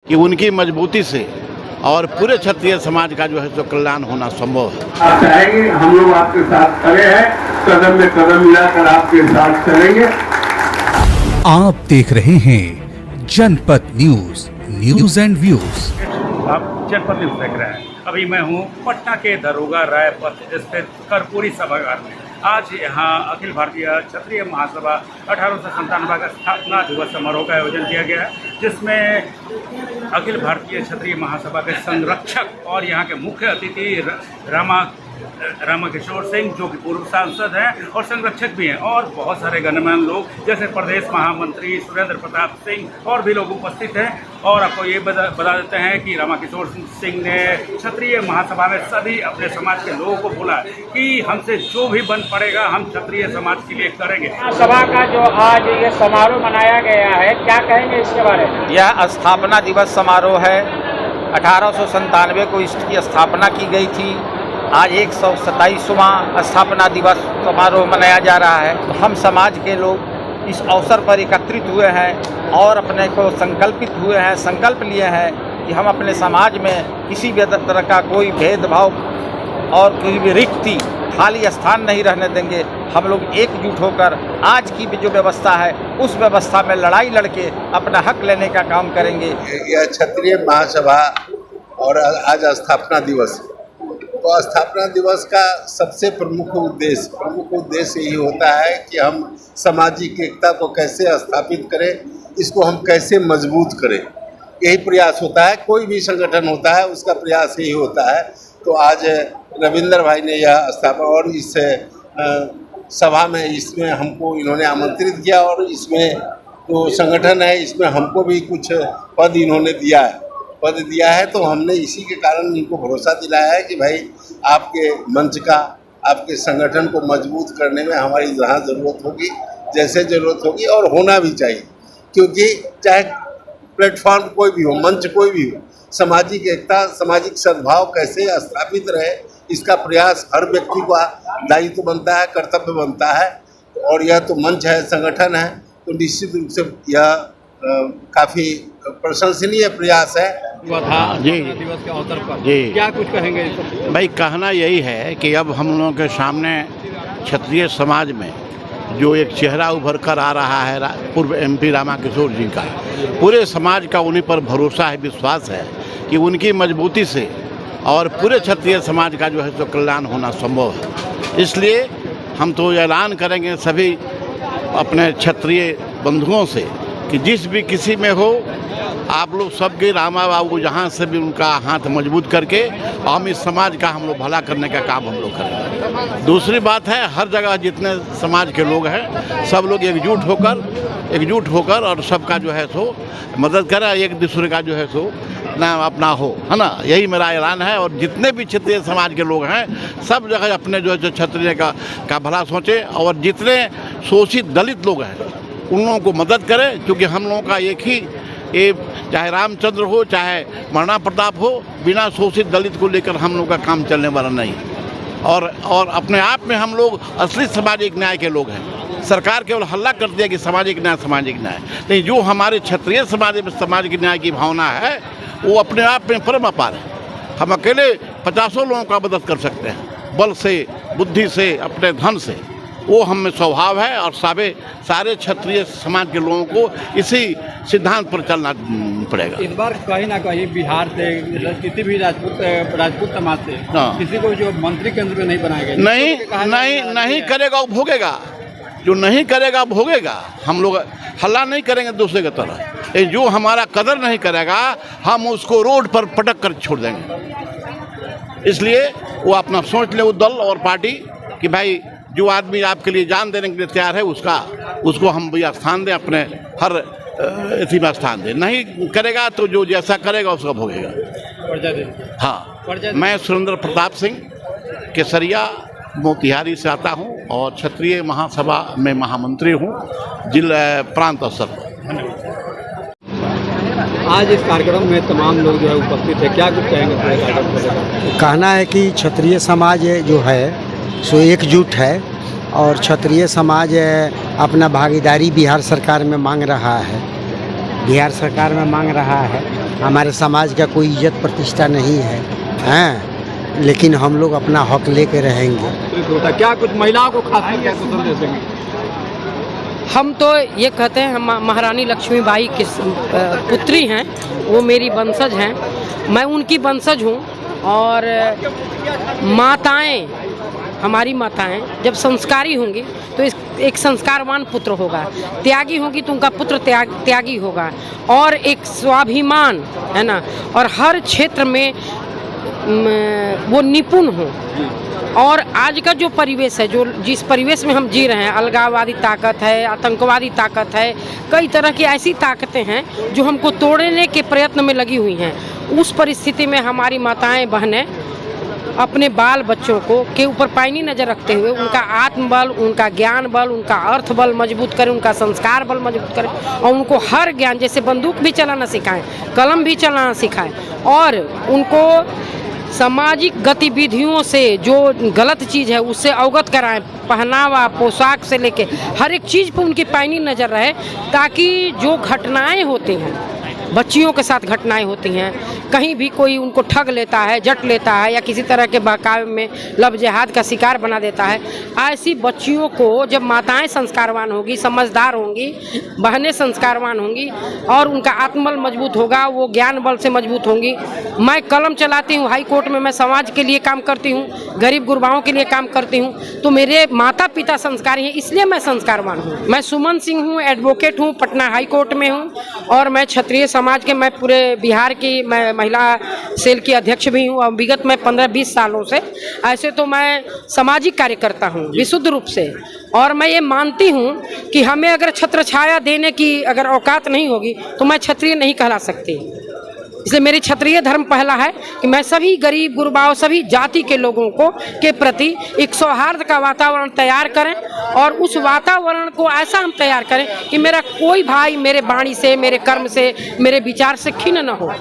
कि उनकी मजबूती से और पूरे क्षत्रिय समाज का जो है सो कल्याण होना संभव है। आप चाहेंगे हम लोग आपके साथ खड़े हैं, कदम में कदम मिलाकर आपके साथ चलेंगे। आप देख रहे हैं जनपद न्यूज एंड व्यूज। आप जनपद न्यूज देख रहे हैं। अभी मैं हूँ पटना के दरोगा राय पथ स्थित कर्पूरी सभागार में। आज यहाँ अखिल भारतीय क्षत्रिय महासभा 1897 का स्थापना दिवस समारोह का आयोजन किया गया है, जिसमें अखिल भारतीय क्षत्रिय महासभा के संरक्षक और यहाँ के मुख्य अतिथि रामा किशोर सिंह, जो कि पूर्व सांसद हैं और संरक्षक भी हैं, और बहुत सारे गणमान्य लोग जैसे प्रदेश महामंत्री सुरेंद्र प्रताप सिंह और भी लोग उपस्थित हैं। और आपको ये बता देते हैं कि रामा किशोर सिंह ने क्षत्रिय महासभा में सभी अपने समाज के लोगों को बोला कि हमसे जो भी बन पड़ेगा हम क्षत्रिय समाज के लिए करेंगे। सभा का जो आज ये समारोह मनाया गया है, क्या कहेंगे इसके बारे में? यह स्थापना दिवस समारोह है। 1897 को इसकी स्थापना की गई थी। आज 127वां स्थापना दिवस समारोह मनाया जा रहा है। हम समाज के लोग इस अवसर पर एकत्रित हुए हैं और अपने को संकल्पित हुए हैं, संकल्प लिए हैं कि हम अपने समाज में किसी भी तरह का कोई भेदभाव और कोई भी रिक्ति, खाली स्थान नहीं रहने देंगे। हम लोग एकजुट होकर आज की भी जो व्यवस्था है उस व्यवस्था में लड़ाई लड़के अपना हक लेने का काम करेंगे। यह क्षत्रिय महासभा और आज स्थापना दिवस, तो स्थापना दिवस का सबसे प्रमुख उद्देश्य यही होता है कि हम सामाजिक एकता को कैसे स्थापित करें, इसको हम कैसे मजबूत करें, यही प्रयास होता है। कोई भी संगठन होता है उसका प्रयास यही होता है। तो आज रविंद्र भाई ने यह स्थापना और इस सभा में इसमें हमको इन्होंने आमंत्रित किया और इसमें जो संगठन है इसमें हमको भी कुछ पद इन्होंने दिया है। तो हमने इसी के कारण इनको भरोसा दिलाया है कि भाई आपके मंच का, आपके संगठन को मजबूत करने में हमारी जहाँ ज़रूरत होगी, जैसे ज़रूरत होगी और होना भी चाहिए, क्योंकि चाहे प्लेटफॉर्म कोई भी हो, मंच कोई भी हो, सामाजिक एकता, सामाजिक सद्भाव कैसे स्थापित रहे, इसका प्रयास हर व्यक्ति का दायित्व बनता है, कर्तव्य बनता है। और यह तो मंच है, संगठन है, तो निश्चित रूप से यह काफ़ी प्रशंसनीय प्रयास है। जी दिवस के अवसर पर जी क्या कुछ कहेंगे? भाई कहना यही है कि अब हम लोगों के सामने क्षत्रिय समाज में जो एक चेहरा उभर कर आ रहा है पूर्व MP रामा किशोर जी का, पूरे समाज का उन्हीं पर भरोसा है, विश्वास है कि उनकी मजबूती से और पूरे क्षत्रिय समाज का जो है तो कल्याण होना संभव है। इसलिए हम तो ऐलान करेंगे सभी अपने क्षत्रिय बंधुओं से कि जिस भी किसी में हो, आप लोग सबके रामा बाबू जहाँ से भी उनका हाथ मजबूत करके हम इस समाज का हम लोग भला करने का काम हम लोग करेंगे। दूसरी बात है, हर जगह जितने समाज के लोग हैं सब लोग एकजुट होकर और सबका जो है सो मदद करें, एक दूसरे का जो है सो ना अपना हो, है ना, यही मेरा ऐलान है। और जितने भी क्षत्रिय समाज के लोग हैं सब जगह अपने जो है क्षत्रिय का भला सोचें, और जितने शोषित दलित लोग हैं उन लोगों को मदद करें, क्योंकि हम लोगों का एक ही चाहे रामचंद्र हो चाहे महाराणा प्रताप हो, बिना शोषित दलित को लेकर हम लोग का काम चलने वाला नहीं। और अपने आप में हम लोग असली सामाजिक न्याय के लोग हैं। सरकार केवल हल्ला करती है कि सामाजिक न्याय, नहीं, जो हमारे क्षत्रिय समाज में सामाजिक न्याय की भावना है वो अपने आप में परम अपार है। हम अकेले 50 लोगों का मदद कर सकते हैं, बल से, बुद्धि से, अपने धन से, वो हम में स्वभाव है। और सारे क्षत्रिय समाज के लोगों को इसी सिद्धांत पर चलना पड़ेगा। इस बार कहीं ना कहीं बिहार से किसी भी राजपूत समाज से किसी को जो मंत्री केंद्र में नहीं बनाया गया, नहीं करेगा वो भोगेगा, जो नहीं करेगा भोगेगा। हम लोग हल्ला नहीं करेंगे दूसरे की तरह। जो हमारा कदर नहीं करेगा हम उसको रोड पर पटक कर छोड़ देंगे। इसलिए वो अपना सोच ले, वो दल और पार्टी, कि भाई जो आदमी आपके लिए जान देने के लिए तैयार है उसको हम भैया स्थान दें, अपने हर इसी में स्थान दें। नहीं करेगा तो जो जैसा करेगा उसका भोगेगा। हाँ, मैं सुरेंद्र प्रताप सिंह केसरिया मोतिहारी से आता हूँ और क्षत्रिय महासभा में महामंत्री हूँ जिला प्रांत स्तर पर। आज इस कार्यक्रम में तमाम लोग जो है उपस्थित है, क्या कुछ कहेंगे पूरे कार्यक्रम को? कहना है कि क्षत्रिय समाज जो है सो एकजुट है और क्षत्रिय समाज अपना भागीदारी बिहार सरकार में मांग रहा है हमारे समाज का कोई इज्जत प्रतिष्ठा नहीं है, हैं, लेकिन हम लोग अपना हक लेके रहेंगे। तो क्या कुछ महिलाओं को खास करके संदेश देंगे? हम तो ये कहते हैं, हम महारानी लक्ष्मीबाई की पुत्री हैं, वो मेरी वंशज हैं, मैं उनकी वंशज हूँ। और माताएं, हमारी माताएं जब संस्कारी होंगी तो एक संस्कारवान पुत्र होगा, त्यागी होगी तो उनका पुत्र त्यागी होगा, और एक स्वाभिमान है ना, और हर क्षेत्र में वो निपुण हो। और आज का जो परिवेश है, जो जिस परिवेश में हम जी रहे हैं, अलगाववादी ताकत है, आतंकवादी ताकत है, कई तरह की ऐसी ताकतें हैं जो हमको तोड़ने के प्रयत्न में लगी हुई हैं। उस परिस्थिति में हमारी माताएं बहनें अपने बाल बच्चों को के ऊपर पैनी नज़र रखते हुए उनका आत्मबल, उनका ज्ञान बल, उनका अर्थ बल मजबूत करें, उनका संस्कार बल मजबूत करें, और उनको हर ज्ञान, जैसे बंदूक भी चलाना सिखाएं, कलम भी चलाना सिखाएं, और उनको सामाजिक गतिविधियों से जो गलत चीज़ है उससे अवगत कराएं। पहनावा, पोशाक से लेके हर एक चीज़ पर उनकी पैनी नज़र रहे, ताकि जो घटनाएं होती हैं, बच्चियों के साथ घटनाएं होती हैं, कहीं भी कोई उनको ठग लेता है, जट लेता है, या किसी तरह के बहकावे में लब जिहाद का शिकार बना देता है, ऐसी बच्चियों को जब माताएं संस्कारवान होगी, समझदार होंगी, बहनें संस्कारवान होंगी, और उनका आत्मबल मजबूत होगा, वो ज्ञान बल से मजबूत होंगी। मैं कलम चलाती हूँ हाई कोर्ट में, मैं समाज के लिए काम करती हूँ, गरीब गुरबाओं के लिए काम करती हूँ, तो मेरे माता पिता संस्कारी हैं, इसलिए मैं संस्कारवान हूँ। मैं सुमन सिंह हूँ, एडवोकेट हूँ, पटना हाई कोर्ट में हूँ, और मैं क्षत्रिय समाज के, मैं पूरे बिहार की मैं महिला सेल की अध्यक्ष भी हूँ, और विगत में 15-20 सालों से ऐसे तो मैं सामाजिक कार्यकर्ता हूँ विशुद्ध रूप से। और मैं ये मानती हूँ कि हमें अगर छत्र छाया देने की अगर औकात नहीं होगी तो मैं क्षत्रिय नहीं कहला सकती। इसलिए मेरी क्षत्रिय धर्म पहला है कि मैं सभी गरीब गुरबाओं, सभी जाति के लोगों को के प्रति एक सौहार्द का वातावरण तैयार करें, और उस वातावरण को ऐसा हम तैयार करें कि मेरा कोई भाई मेरे वाणी से, मेरे कर्म से, मेरे विचार से खिन्न न हो।